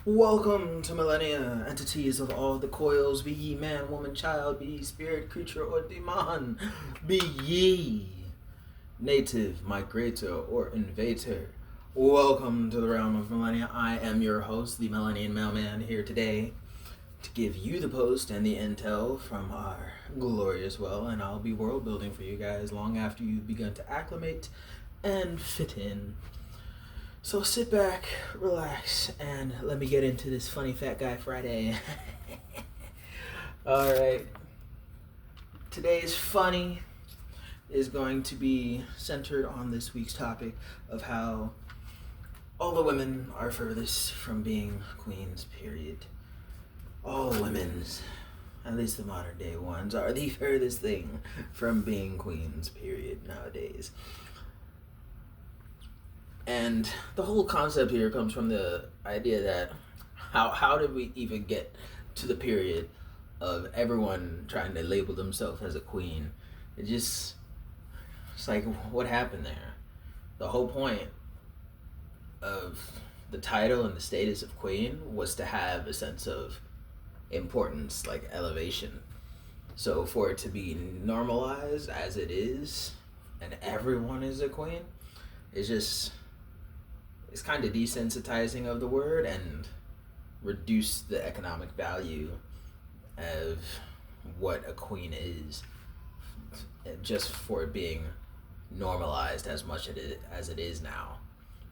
Welcome to Millenia, entities of all the coils, be ye man, woman, child, be ye spirit, creature, or demon, be ye native, migrator, or invader. Welcome to the realm of Millenia. I am your host, the Millenian Mailman, here today to give you the post and the intel from our glorious well, and I'll be world building for you guys long after you've begun to acclimate and fit in. So sit back, relax, and let me get into this funny fat guy Friday. Alright. Today's funny is going to be centered on this week's topic of how all the women are furthest from being queens, period. All women's, at least the modern day ones, are the furthest thing from being queens, period, nowadays. And the whole concept here comes from the idea that how did we even get to the period of everyone trying to label themselves as a queen? It's like, what happened there? The whole point of the title and the status of queen was to have a sense of importance, like elevation. So for it to be normalized as it is, and everyone is a queen, it's kind of desensitizing of the word and reduce the economic value of what a queen is, just for it being normalized as much as it is now,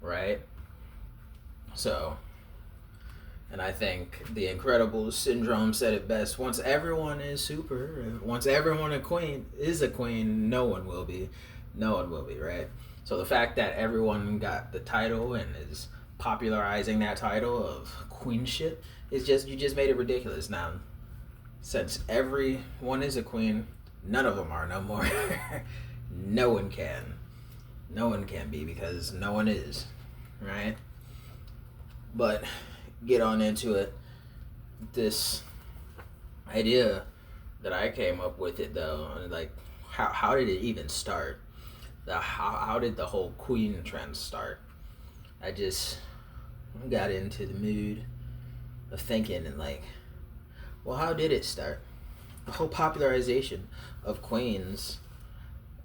right? So, and I think the Incredibles syndrome said it best: once everyone is once everyone is a queen, no one will be, right? So the fact that everyone got the title and is popularizing that title of queenship is you just made it ridiculous. Now, since everyone is a queen, none of them are no more. No one can be, because no one is, right? But get on into it. This idea that I came up with it though, like how did it even start? How did the whole queen trend start? I just got into the mood of thinking and well, how did it start? The whole popularization of queens,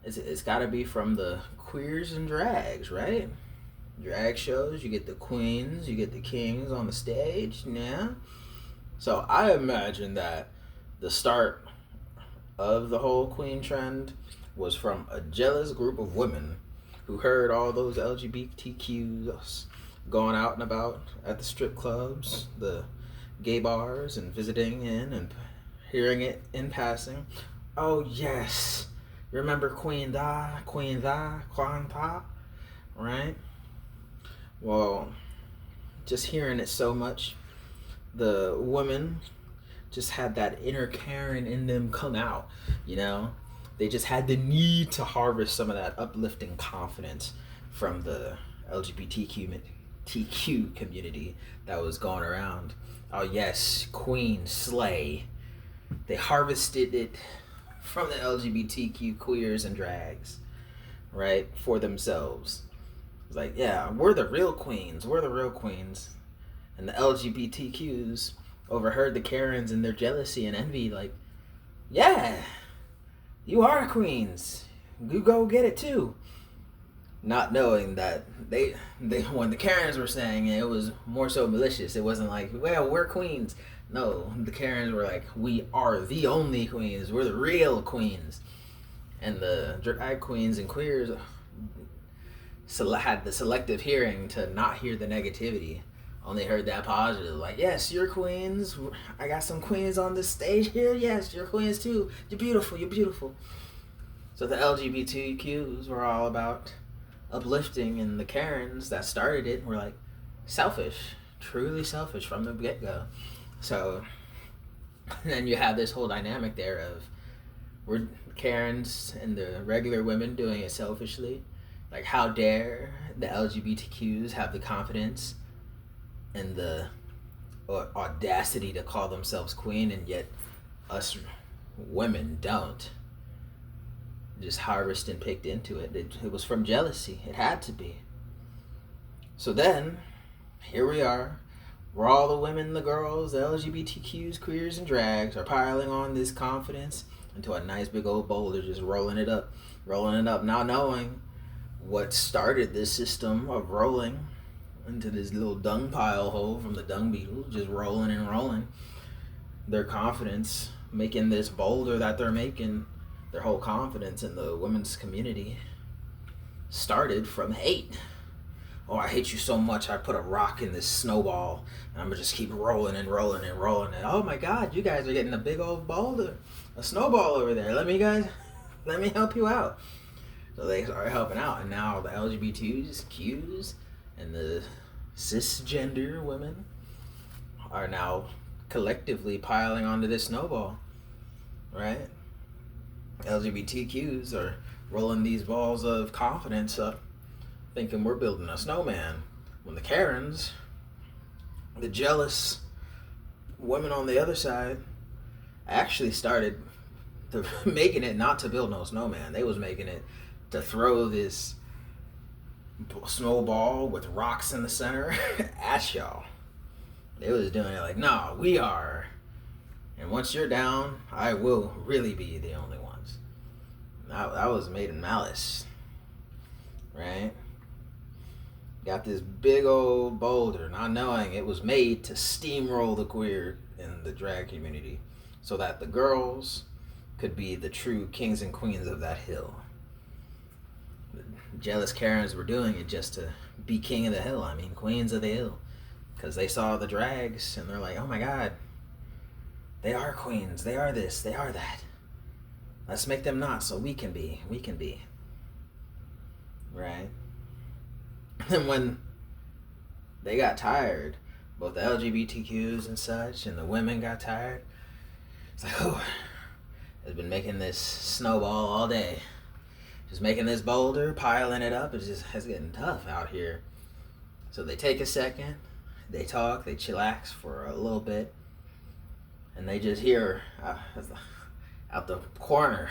it's got to be from the queers and drags, right? Drag shows, you get the queens, you get the kings on the stage, yeah? So I imagine that the start of the whole queen trend was from a jealous group of women who heard all those LGBTQs going out and about at the strip clubs, the gay bars, and visiting in and hearing it in passing. Oh yes, remember Queen Quanta, right? Well, just hearing it so much, the women just had that inner Karen in them come out, They just had the need to harvest some of that uplifting confidence from the LGBTQ community that was going around. Oh yes, Queen Slay. They harvested it from the LGBTQ queers and drags, right, for themselves. It's like, yeah, we're the real queens. And the LGBTQs overheard the Karens and their jealousy and envy, like, yeah, you are queens. You go get it too. Not knowing that they when the Karens were saying it, it was more so malicious. It wasn't like, well, we're queens. No, the Karens were like, we are the only queens. We're the real queens. And the drag queens and queers had the selective hearing to not hear the negativity. Only heard that positive, like, yes, you're queens. I got some queens on this stage here. Yes, you're queens too. You're beautiful. So the LGBTQs were all about uplifting, and the Karens that started it were like selfish, truly selfish from the get-go. So then you have this whole dynamic there of we're Karens and the regular women doing it selfishly. Like, how dare the LGBTQs have the confidence and the audacity to call themselves queen, and yet us women don't. Just harvest and picked into it. It was from jealousy. It had to be. So then, here we are, where all the women, the girls, the LGBTQs, queers, and drags are piling on this confidence into a nice big old boulder, just rolling it up, not knowing what started this system of rolling into this little dung pile hole from the dung beetle, just rolling and rolling. Their confidence, making this boulder that they're making, their whole confidence in the women's community started from hate. Oh, I hate you so much, I put a rock in this snowball, and I'm gonna just keep rolling and rolling and rolling. And oh my God, you guys are getting a big old boulder, a snowball over there. Let me help you out. So they started helping out, and now the LGBTs, Qs, and the cisgender women are now collectively piling onto this snowball, right? LGBTQs are rolling these balls of confidence up, thinking we're building a snowman, when the Karens, the jealous women on the other side, actually started making it not to build no snowman. They was making it to throw this snowball with rocks in the center at y'all. They was doing it like, no, we are. And once you're down, I will really be the only ones. That was made in malice, right? Got this big old boulder, not knowing it was made to steamroll the queer and the drag community so that the girls could be the true kings and queens of that hill. The jealous Karens were doing it just to be king of the hill. I mean, queens of the hill. Because they saw the drags and they're like, oh my God, they are queens. They are this. They are that. Let's make them not so we can be. We can be. Right? And when they got tired, both the LGBTQs and such, and the women got tired, it's like, oh, I've been making this snowball all day. Just making this boulder, piling it up. It's getting tough out here. So they take a second, they talk, they chillax for a little bit, and they just hear out the corner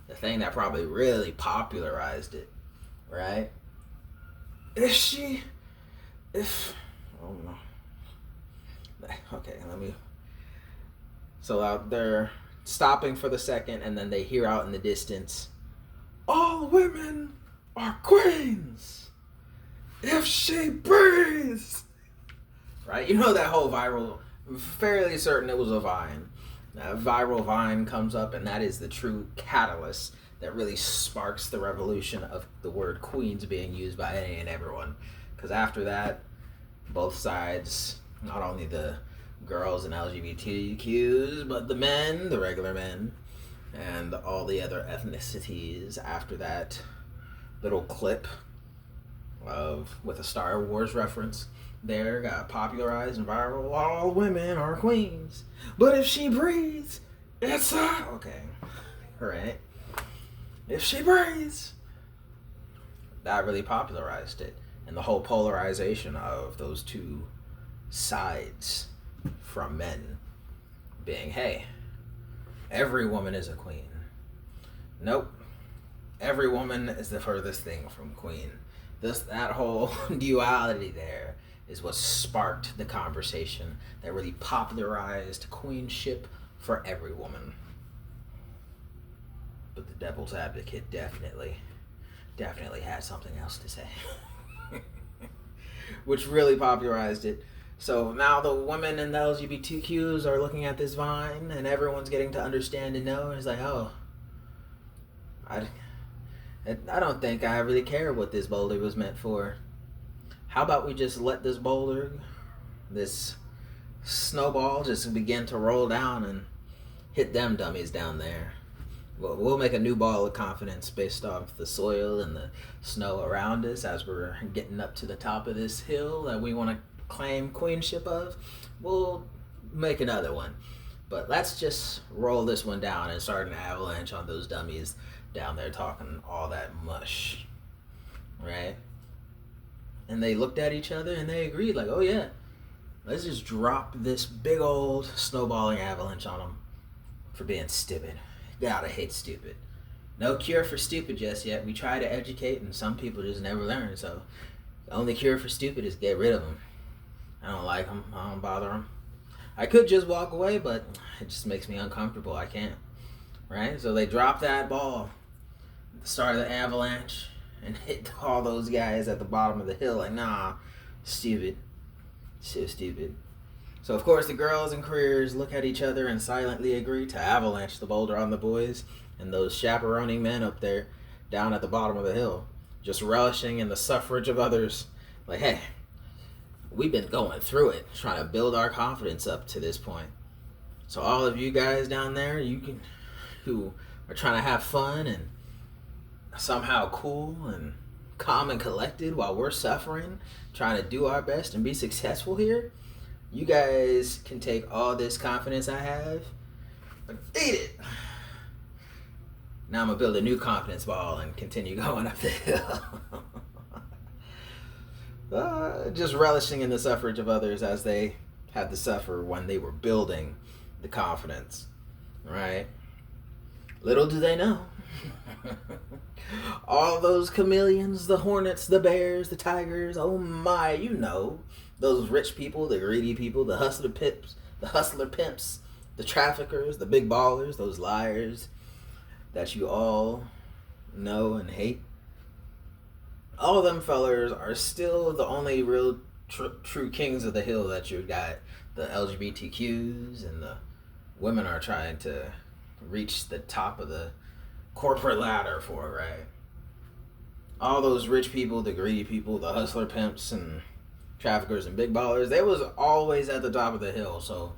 the thing that probably really popularized it, right? Oh no. Okay, so out there stopping for the second, and then they hear out in the distance, all women are queens if she breathes. Right? You know that whole viral, fairly certain it was a Vine. That viral Vine comes up, and that is the true catalyst that really sparks the revolution of the word queens being used by any and everyone. Because after that, both sides, not only the girls and LGBTQs, but the men, the regular men, and all the other ethnicities after that little clip with a Star Wars reference there got popularized and viral. All women are queens, but if she breathes, it's okay, right? If she breathes, that really popularized it, and the whole polarization of those two sides from men being, hey, every woman is a queen. Nope, every woman is the furthest thing from queen. That whole duality there is what sparked the conversation that really popularized queenship for every woman. But the devil's advocate definitely had something else to say. Which really popularized it. So now the women and the LGBTQs are looking at this Vine, and everyone's getting to understand and know, and it's like, oh, I don't think I really care what this boulder was meant for. How about we just let this boulder, this snowball, just begin to roll down and hit them dummies down there. We'll make a new ball of confidence based off the soil and the snow around us as we're getting up to the top of this hill that we want to claim queenship of. We'll make another one. But let's just roll this one down and start an avalanche on those dummies down there talking all that mush. Right? And they looked at each other and they agreed, like, oh yeah, let's just drop this big old snowballing avalanche on them for being stupid. Gotta hate stupid. No cure for stupid just yet. We try to educate, and some people just never learn. So the only cure for stupid is get rid of them. I don't like them. I don't bother them. I could just walk away, but it just makes me uncomfortable. I can't. Right? So they drop that ball at the start of the avalanche and hit all those guys at the bottom of the hill. Like, nah, stupid. So stupid. So, of course, the girls and careers look at each other and silently agree to avalanche the boulder on the boys and those chaperoning men up there down at the bottom of the hill, just relishing in the suffrage of others. Like, hey, we've been going through it, trying to build our confidence up to this point. So all of you guys down there, who are trying to have fun and somehow cool and calm and collected while we're suffering, trying to do our best and be successful here, you guys can take all this confidence I have, but eat it. Now I'm going to build a new confidence ball and continue going up the hill. Just relishing in the suffrage of others as they had to suffer when they were building the confidence. Right? Little do they know. All those chameleons, the hornets, the bears, the tigers, oh my, you know. Those rich people, the greedy people, the hustler pimps, the traffickers, the big ballers, those liars that you all know and hate. All of them fellers are still the only real true kings of the hill that you got. The LGBTQs and the women are trying to reach the top of the corporate ladder for, right? All those rich people, the greedy people, the hustler pimps and traffickers and big ballers, they was always at the top of the hill. So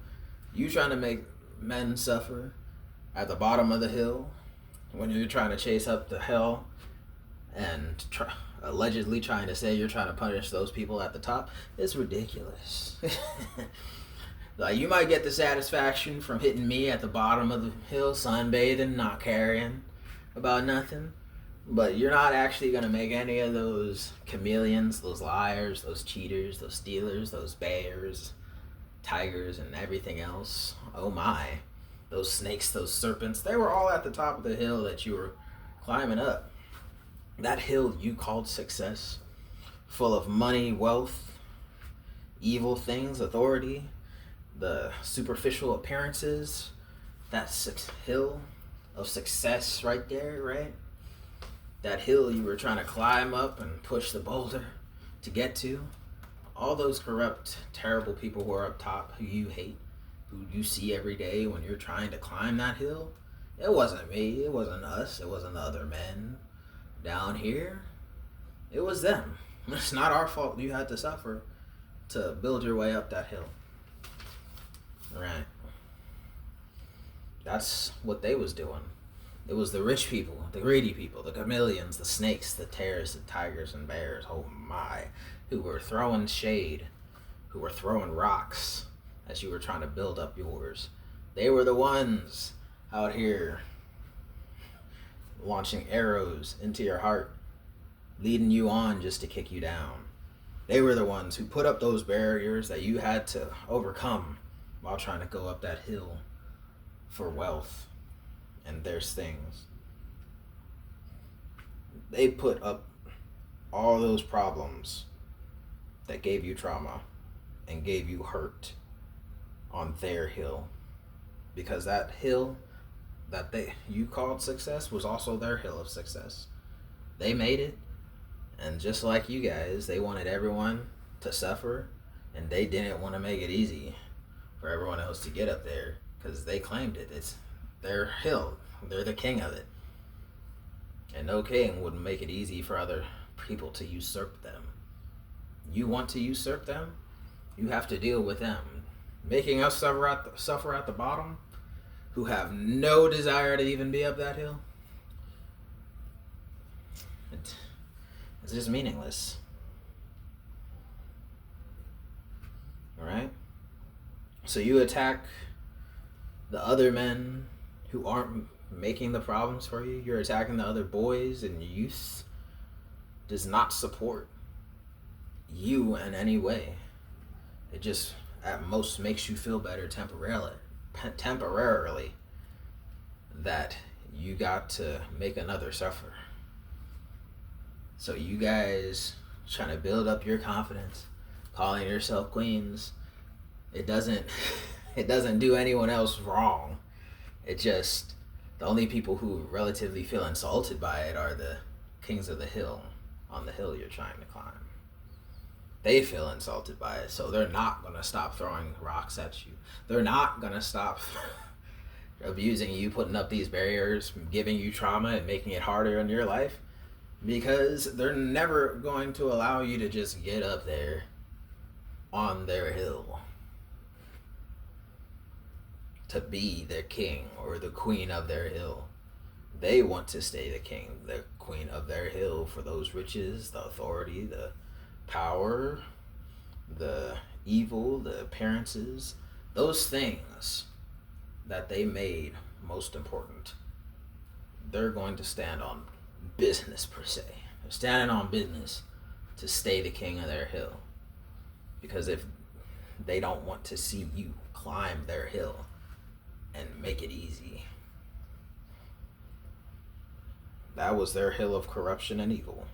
you trying to make men suffer at the bottom of the hill when you're trying to chase up the hill and allegedly trying to say you're trying to punish those people at the top, it's ridiculous. Like, you might get the satisfaction from hitting me at the bottom of the hill, sunbathing, not caring about nothing, but you're not actually going to make any of those chameleons, those liars, those cheaters, those stealers, those bears, tigers, and everything else. Oh my. Those snakes, those serpents, they were all at the top of the hill that you were climbing up. That hill you called success, full of money, wealth, evil things, authority, the superficial appearances, that hill of success right there, right? That hill you were trying to climb up and push the boulder to get to. All those corrupt, terrible people who are up top, who you hate, who you see every day when you're trying to climb that hill. It wasn't me, it wasn't us, it wasn't the other men down here. It was them. It's not our fault you had to suffer to build your way up that hill. Right. That's what they was doing. It was the rich people, the greedy people, the chameleons, the snakes, the tares, the tigers and bears, oh my, who were throwing shade, who were throwing rocks as you were trying to build up yours. They were the ones out here launching arrows into your heart, leading you on just to kick you down. They were the ones who put up those barriers that you had to overcome while trying to go up that hill for wealth and their things. They put up all those problems that gave you trauma and gave you hurt on their hill, because that hill that you called success was also their hill of success. They made it, and just like you guys, they wanted everyone to suffer, and they didn't want to make it easy for everyone else to get up there, because they claimed it. It's their hill. They're the king of it. And no king would make it easy for other people to usurp them. You want to usurp them? You have to deal with them. Making us suffer at the bottom, who have no desire to even be up that hill. It's just meaningless. Alright? So you attack the other men who aren't making the problems for you. You're attacking the other boys and youth. Does not support you in any way. It just at most makes you feel better temporarily that you got to make another suffer. So you guys trying to build up your confidence, calling yourself queens, it doesn't it doesn't do anyone else wrong. It just, the only people who relatively feel insulted by it are the kings of the hill on the hill you're trying to climb. They feel insulted by it, so they're not going to stop throwing rocks at you. They're not going to stop abusing you, putting up these barriers, giving you trauma and making it harder in your life, because they're never going to allow you to just get up there on their hill to be the king or the queen of their hill. They want to stay the king, the queen of their hill for those riches, the authority, the power, the evil, the appearances, those things that they made most important. They're going to stand on business, per se. They're standing on business to stay the king of their hill. Because if they don't want to see you climb their hill and make it easy, that was their hill of corruption and evil.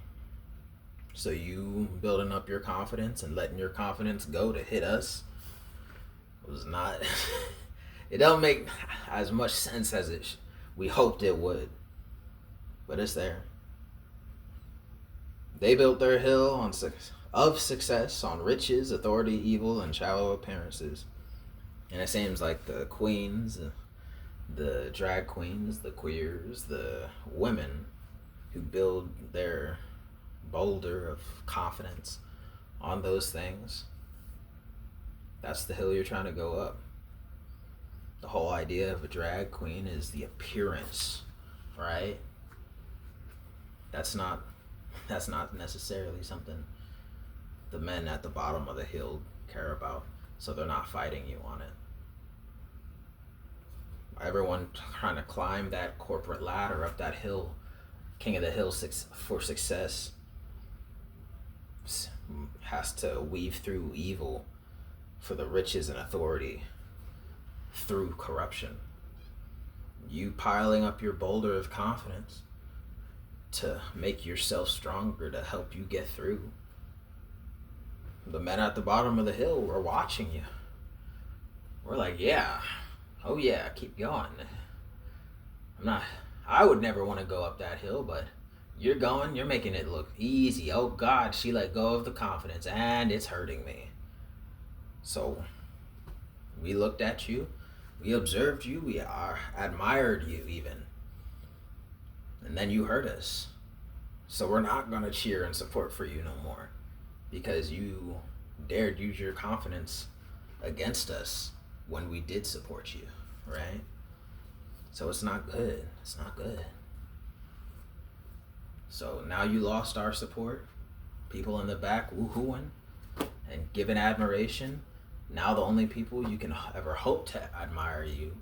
So you building up your confidence and letting your confidence go to hit us was not it don't make as much sense as we hoped it would, but it's there. They built their hill of success on riches, authority, evil, and shallow appearances. And it seems like the queens, the drag queens, the queers, the women who build their boulder of confidence on those things, that's the hill you're trying to go up. The whole idea of a drag queen is the appearance, right? That's not necessarily something the men at the bottom of the hill care about, so they're not fighting you on it. Everyone trying to climb that corporate ladder up that hill, king of the hill for success, has to weave through evil for the riches and authority through corruption. You piling up your boulder of confidence to make yourself stronger, to help you get through. The men at the bottom of the hill were watching you. We're like, yeah, oh yeah, keep going. I would never want to go up that hill, but you're going, you're making it look easy. Oh God, she let go of the confidence and it's hurting me. So we looked at you, we observed you, we admired you even. And then you hurt us. So we're not going to cheer and support for you no more, because you dared use your confidence against us when we did support you, right? So it's not good. It's not good. So now you lost our support. People in the back woohooing and giving admiration. Now the only people you can ever hope to admire you,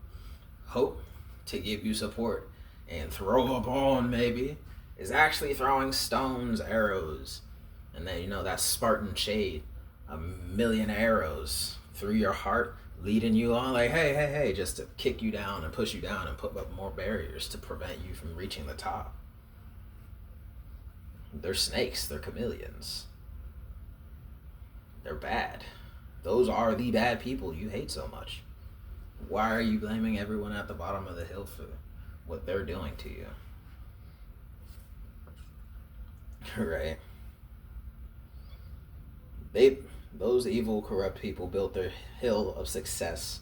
hope to give you support and throw a bone maybe, is actually throwing stones, arrows, and then that Spartan shade, 1,000,000 arrows through your heart, leading you on like, hey, just to kick you down and push you down and put up more barriers to prevent you from reaching the top. They're snakes, they're chameleons. They're bad. Those are the bad people you hate so much. Why are you blaming everyone at the bottom of the hill for what they're doing to you? Right? Those evil, corrupt people built their hill of success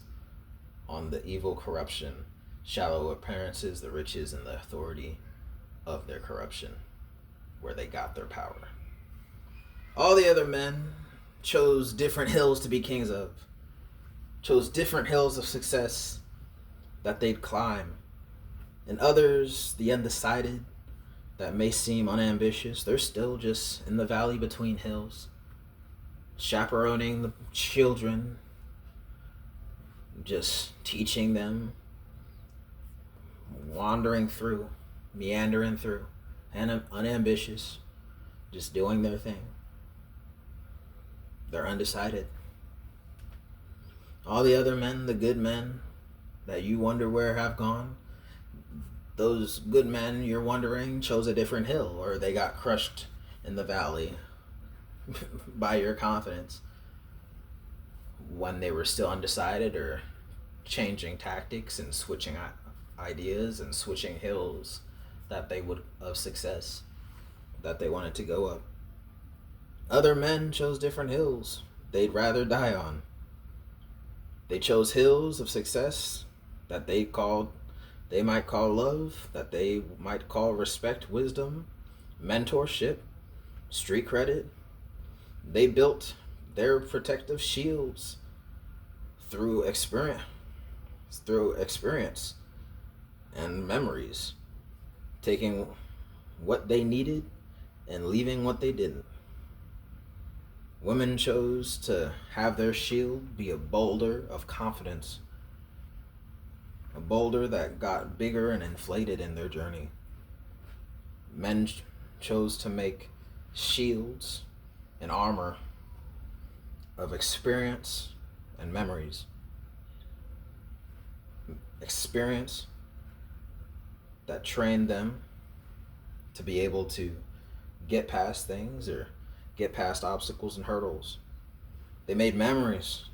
on the evil corruption, shallow appearances, the riches, and the authority of their corruption, where they got their power. All the other men chose different hills to be kings of, chose different hills of success that they'd climb. And others, the undecided, that may seem unambitious, they're still just in the valley between hills, chaperoning the children, just teaching them, wandering through, meandering through, and unambitious, just doing their thing. They're undecided. All the other men, the good men that you wonder where have gone, those good men you're wondering chose a different hill, or they got crushed in the valley by your confidence. when they were still undecided or changing tactics and switching ideas and switching hills that they would of success that they wanted to go up. Other men chose different hills they'd rather die on. They chose hills of success that they might call love, that they might call respect, wisdom, mentorship, street credit. They built their protective shields through experience and memories, taking what they needed and leaving what they didn't. Women chose to have their shield be a boulder of confidence, a boulder that got bigger and inflated in their journey. Men chose to make shields and armor of experience and memories. Experience that trained them to be able to get past things or get past obstacles and hurdles. They made memories,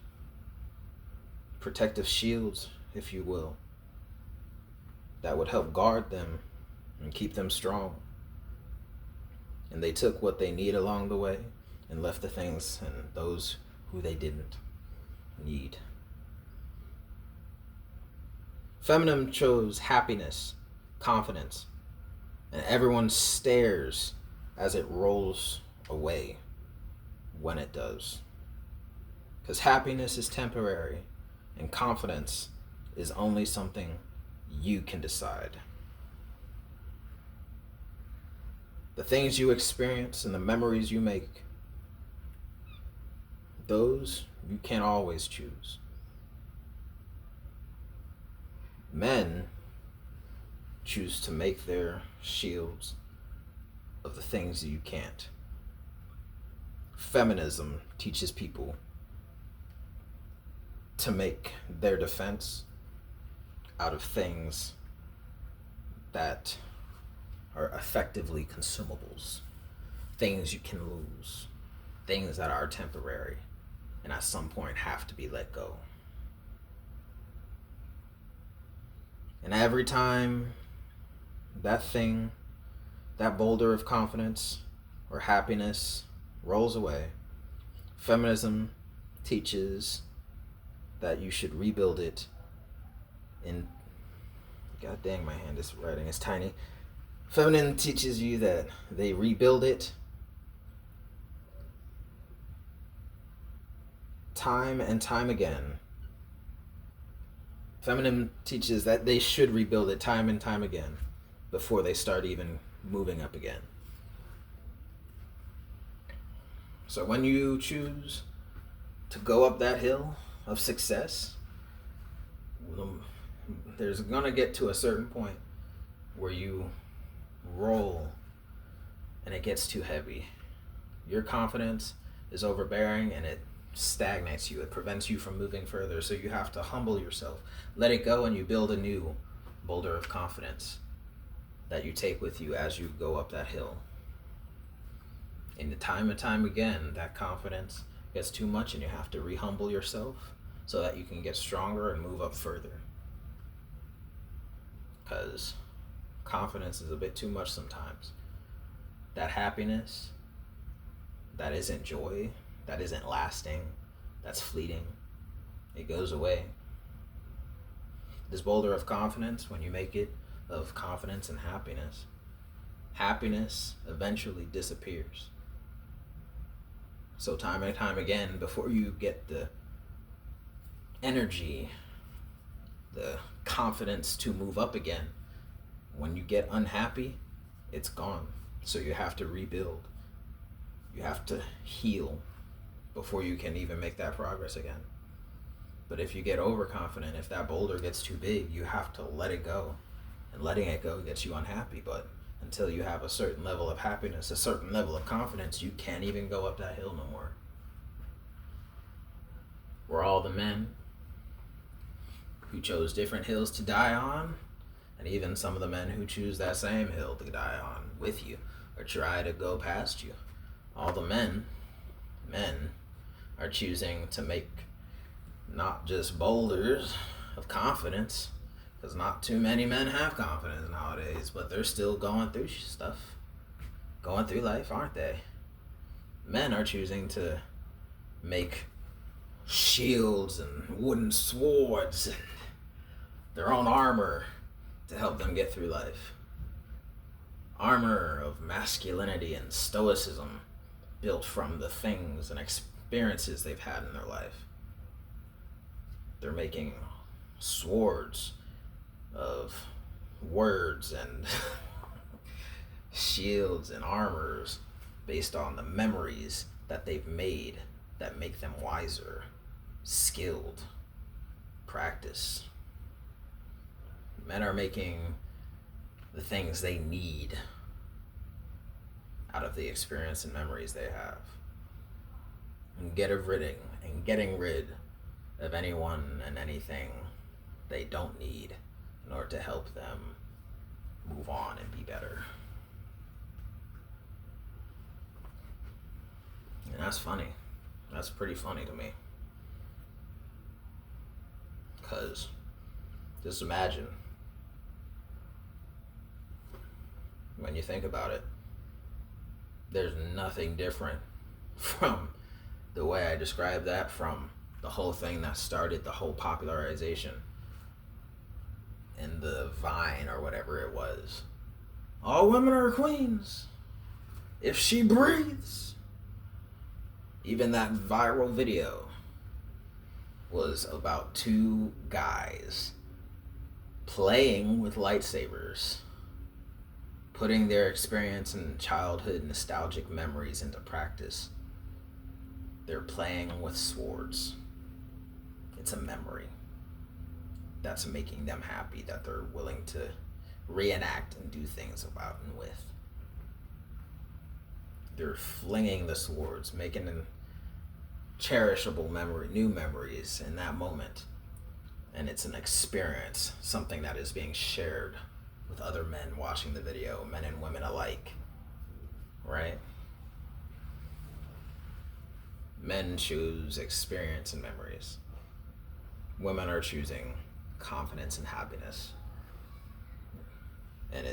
protective shields, if you will, that would help guard them and keep them strong. And they took what they need along the way and left the things and those who they didn't need. Feminine chose happiness, confidence, and everyone stares as it rolls away when it does. Because happiness is temporary and confidence is only something you can decide. The things you experience and the memories you make, those you can't always choose. Men choose to make their shields of the things you can't. Feminism teaches people to make their defense out of things that are effectively consumables, things you can lose, things that are temporary and at some point have to be let go. And every time that thing, that boulder of confidence or happiness rolls away, feminism teaches that you should rebuild it in, god dang, my hand is writing, it's tiny. Feminine teaches you that they rebuild it time and time again. Feminine teaches that they should rebuild it time and time again before they start even moving up again. So when you choose to go up that hill of success, there's gonna get to a certain point where you roll and it gets too heavy. Your confidence is overbearing and it stagnates you. It prevents you from moving further. So you have to humble yourself, let it go, and you build a new boulder of confidence that you take with you as you go up that hill. And time and time again, that confidence gets too much and you have to re-humble yourself so that you can get stronger and move up further. Because confidence is a bit too much sometimes. That happiness, that isn't joy, that isn't lasting, that's fleeting. It goes away. This boulder of confidence, when you make it of confidence and happiness, happiness eventually disappears. So time and time again, before you get the energy, the confidence to move up again, when you get unhappy, it's gone. So you have to rebuild. You have to heal before you can even make that progress again. But if you get overconfident, if that boulder gets too big, you have to let it go. And letting it go gets you unhappy. But until you have a certain level of happiness, a certain level of confidence, you can't even go up that hill no more. We're all the men who chose different hills to die on, and even some of the men who choose that same hill to die on with you or try to go past you. All the men are choosing to make not just boulders of confidence, because not too many men have confidence nowadays, but they're still going through stuff, going through life, aren't they? Men are choosing to make shields and wooden swords and their own armor to help them get through life. Armor of masculinity and stoicism built from the things and experiences they've had in their life. They're making swords of words and shields and armors based on the memories that they've made that make them wiser, skilled, practice. Men are making the things they need out of the experience and memories they have, and getting rid of anyone and anything they don't need in order to help them move on and be better. And that's funny. That's pretty funny to me. Because just imagine, when you think about it, there's nothing different from the way I described that from the whole thing that started the whole popularization in the Vine or whatever it was. All women are queens if she breathes. Even that viral video was about two guys playing with lightsabers, putting their experience and childhood nostalgic memories into practice. They're playing with swords. It's a memory that's making them happy, that they're willing to reenact and do things about and with. They're flinging the swords, making an cherishable memory, new memories in that moment. And it's an experience, something that is being shared with other men watching the video, men and women alike, right? Men choose experience and memories. Women are choosing confidence and happiness. And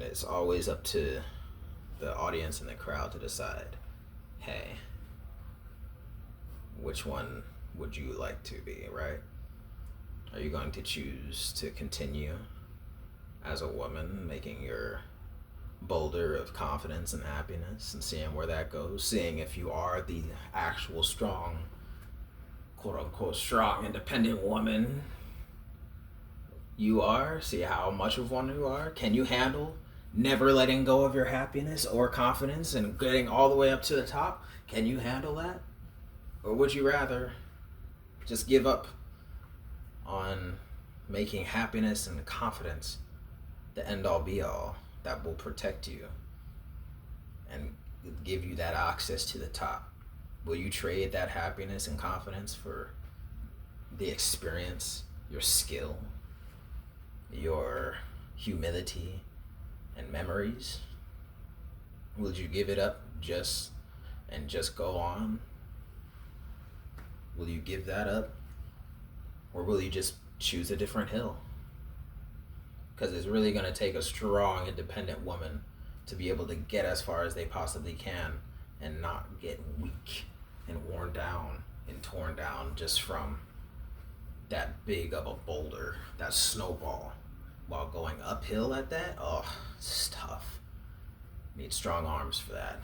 it's always up to the audience and the crowd to decide, hey, which one would you like to be, right? Are you going to choose to continue as a woman, making your boulder of confidence and happiness and seeing where that goes, seeing if you are the actual strong, quote unquote, strong, independent woman you are, see how much of one you are? Can you handle never letting go of your happiness or confidence and getting all the way up to the top? Can you handle that? Or would you rather just give up on making happiness and confidence the end all be all that will protect you and give you that access to the top? Will you trade that happiness and confidence for the experience, your skill, your humility and memories? Would you give it up just go on? Will you give that up? Or will you just choose a different hill? Because it's really going to take a strong, independent woman to be able to get as far as they possibly can and not get weak and worn down and torn down just from that big of a boulder, that snowball, while going uphill at that. Oh, it's tough. Need strong arms for that.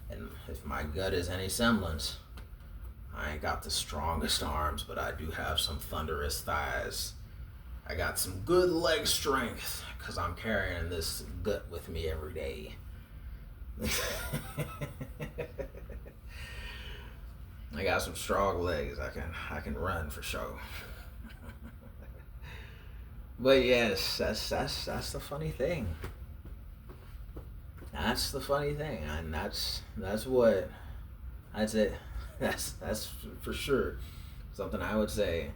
And if my gut is any semblance, I ain't got the strongest arms, but I do have some thunderous thighs. I got some good leg strength because I'm carrying this gut with me every day. I got some strong legs. I can run for sure. But yes, that's the funny thing. That's the funny thing, and that's it. That's for sure something I would say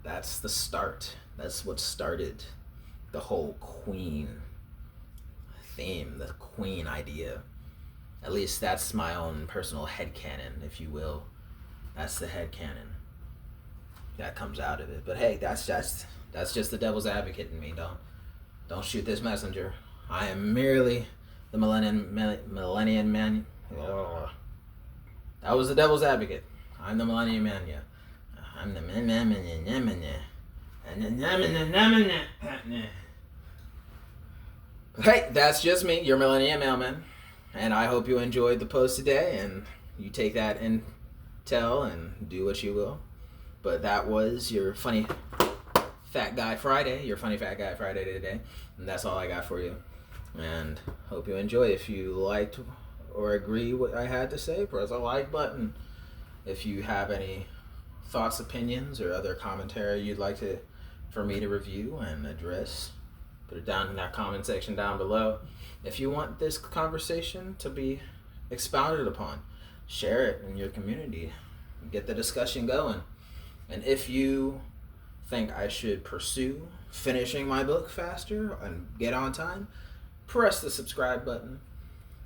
that's the start. That's what started the whole queen theme, the queen idea. At least that's my own personal headcanon, if you will. That's the headcanon that comes out of it. But hey, that's just the devil's advocate in me. Don't shoot this messenger. I am merely the millennium man. Oh, that was the devil's advocate. I'm the millennium man. Yeah, I'm the Hey, that's just me, your millennium mailman, and I hope you enjoyed the post today, and you take that intel and do what you will. But that was your funny fat guy Friday, today, and that's all I got for you. And hope you enjoy. If you liked or agree what I had to say, press the like button. If you have any thoughts, opinions, or other commentary you'd like for me to review and address, put it down in that comment section down below. If you want this conversation to be expounded upon, share it in your community. Get the discussion going. And if you think I should pursue finishing my book faster and get on time, press the subscribe button.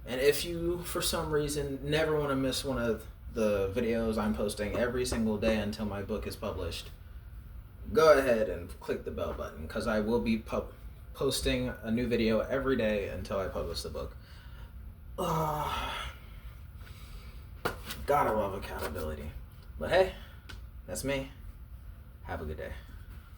And if you, for some reason, never want to miss one of the videos I'm posting every single day until my book is published, go ahead and click the bell button, because I will be posting a new video every day until I publish the book. Gotta love accountability. But hey, that's me. Have a good day.